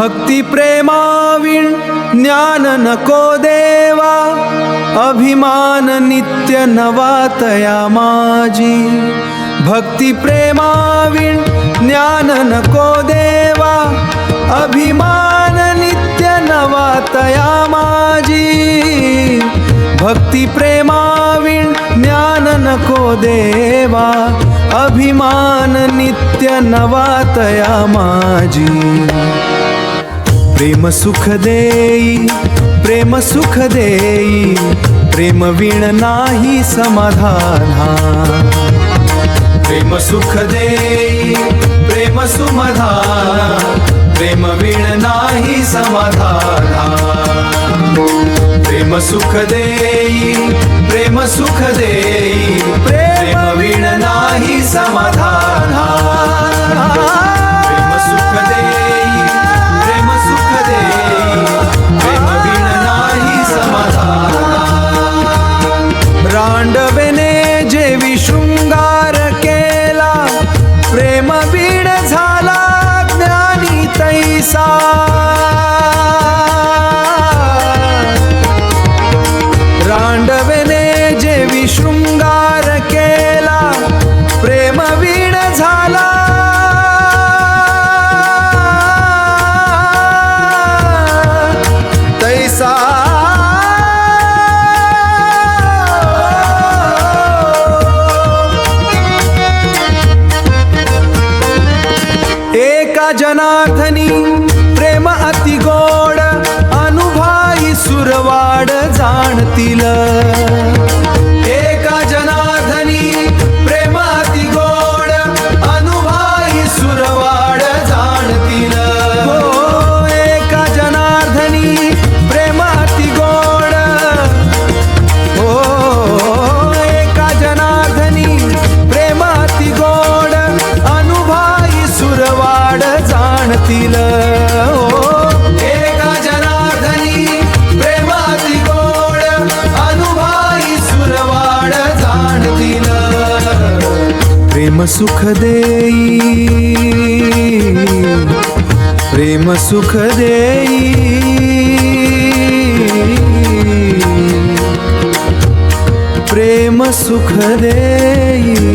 भक्ती प्रेमाविण ज्ञान नको देवा, अभिमान नित्य नवातया माझी. भक्ती प्रेमाविण ज्ञान नको देवा, अभिमान नित्य नवातया माझी. भक्ती प्रेमाविण ज्ञान नको देवा, अभिमान नित्य नवातया माझी. प्रेम सुख देई, प्रेम सुख देई, प्रेम विण नाही समाधान. प्रेम सुख देई, प्रेम समाधान, प्रेम विण नाही समाधान. प्रेम सुख देई, प्रेम सुख देई, प्रेम विण नाही समाधान. प्रेम सुख देई, प्रेम सुख देई, प्रेम विण नाही समाधान. रांडवेने जेवी शृंगार केला, प्रेम विण झाला ज्ञानी तैसा. रांडवेने जेवी शृंगार केला, प्रेम विण झाला तैसा. एका जनार्दनी प्रेम अति गोड, अनुभवाई सुरवाड जाणतील. एका जनार्दनी प्रेम अति गोड, अनुभवाई सुरवाड जाणतील. हो एका जनार्दनी प्रेम अति गोड, हो एका जनार्दनी प्रेम अति गोड, अनुभवाई सुरवाड जाणतील. एका जनार्दनी प्रेम अति गोड, अनुभवाई सुरवाड जाणतील. प्रेम सुख देई, प्रेम सुख देई, प्रेम सुख देई.